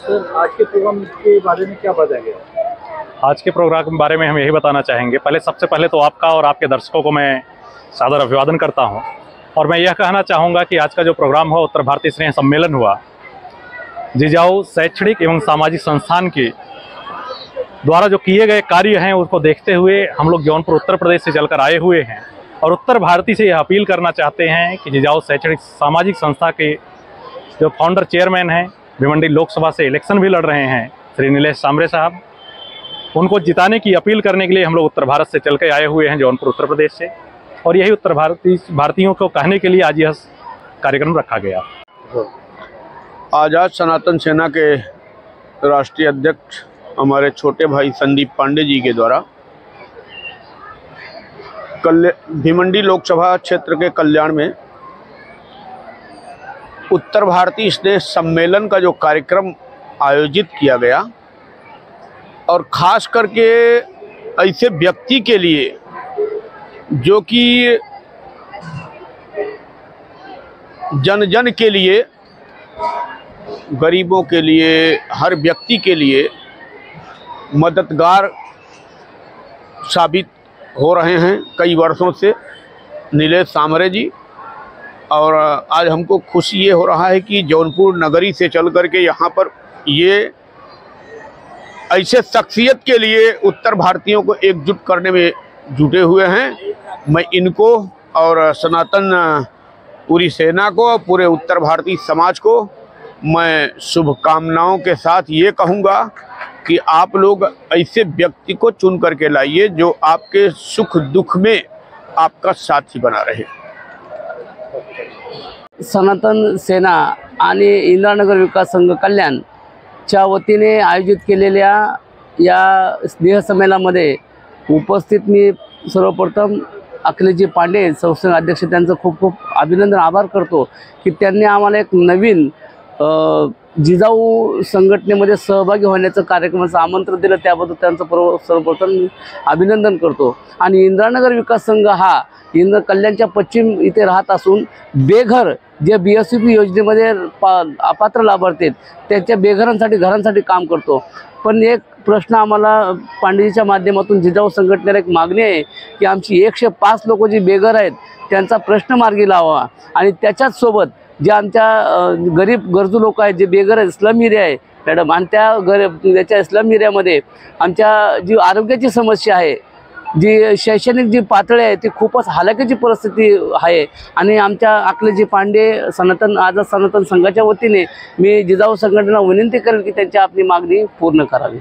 Sir, आज के programme के बारे में क्या बताया गया? आज के प्रोग्राम के बारे में हम यही बताना चाहेंगे। सबसे पहले तो आपका और आपके दर्शकों को मैं सादर अभिवादन करता हूं और मैं यह कहना चाहूँगा कि आज का जो प्रोग्राम हुआ, उत्तर भारतीय स्नेह सम्मेलन हुआ, जिजाऊ शैक्षणिक एवं सामाजिक संस्थान के द्वारा जो किए गए कार्य हैं उसको देखते हुए हम लोग जौनपुर उत्तर प्रदेश से चलकर आए हुए हैं और उत्तर भारती से यह अपील करना चाहते हैं कि जिजाऊ शैक्षणिक सामाजिक संस्था के जो फाउंडर चेयरमैन हैं, भिवंडी लोकसभा से इलेक्शन भी लड़ रहे हैं, श्री नीलेश सांबरे साहब, उनको जिताने की अपील करने के लिए हम लोग उत्तर भारत से चल के आए हुए हैं, जौनपुर उत्तर प्रदेश से। और यही उत्तर भारतीयों को कहने के लिए आज यह कार्यक्रम रखा गया। आज़ाद सनातन सेना के राष्ट्रीय अध्यक्ष हमारे छोटे भाई संदीप पांडे जी के द्वारा भिवंडी लोकसभा क्षेत्र के कल्याण में उत्तर भारतीय स्नेह सम्मेलन का जो कार्यक्रम आयोजित किया गया और ख़ास करके ऐसे व्यक्ति के लिए जो कि जन जन के लिए, गरीबों के लिए, हर व्यक्ति के लिए मददगार साबित हो रहे हैं कई वर्षों से नीलेश सांबरे जी। और आज हमको खुशी ये हो रहा है कि जौनपुर नगरी से चल कर के यहाँ पर ये ऐसे शख्सियत के लिए उत्तर भारतीयों को एकजुट करने में जुटे हुए हैं। मैं इनको और सनातन पूरी सेना को, पूरे उत्तर भारतीय समाज को मैं शुभकामनाओं के साथ ये कहूँगा कि आप लोग ऐसे व्यक्ति को चुन करके लाइए जो आपके सुख दुख में आपका साथी बना रहे। सनातन सेना आणि इंदिरानगर विकास संघ कल्याणच्या वतीने आयोजित केलेल्या या स्नेहसंमेलनामध्ये उपस्थित मी सर्वप्रथम अखिलेशजी पांडे संस्थान अध्यक्ष त्यांचं खूप खूप अभिनंदन, आभार करतो की त्यांनी आम्हाला एक नवीन जिजाऊ संघटनेमध्ये सहभागी होण्याचं कार्यक्रमाचं आमंत्रण दिलं, त्याबद्दल त्यांचं सर्वप्रथम अभिनंदन करतो। आणि इंदिरानगर विकास संघ हा कल्याणच्या पश्चिम इथे राहत असून बेघर जे BSVP योजनेमध्ये अपात्र लाभार्थी आहेत त्यांच्या बेघरांसाठी घरांसाठी काम करतो। पण एक प्रश्न आम्हाला पांडेजीच्या माध्यमातून जिजाऊ संघटनेला एक मागणी आहे की आमची 105 लोक जी बेघर आहेत त्यांचा प्रश्न मार्गी लावा आणि त्याच्याच सोबत जे आमच्या गरीब गरजू लोक आहेत जे बेघर आहेत, स्लम एरिया आहे मॅडम, आणि त्याच्या स्लम एरियामध्ये आमच्या जी आरोग्याची समस्या आहे, जी शैक्षणिक जी पातळी आहे ती खूपच हालाकीची परिस्थिती आहे। आणि आमच्या अखिलेशजी पांडे आझाद सनातन संघाच्या वतीने मी जिजाऊ संघटनेला विनंती करेन की त्यांची आपली मागणी पूर्ण करावी।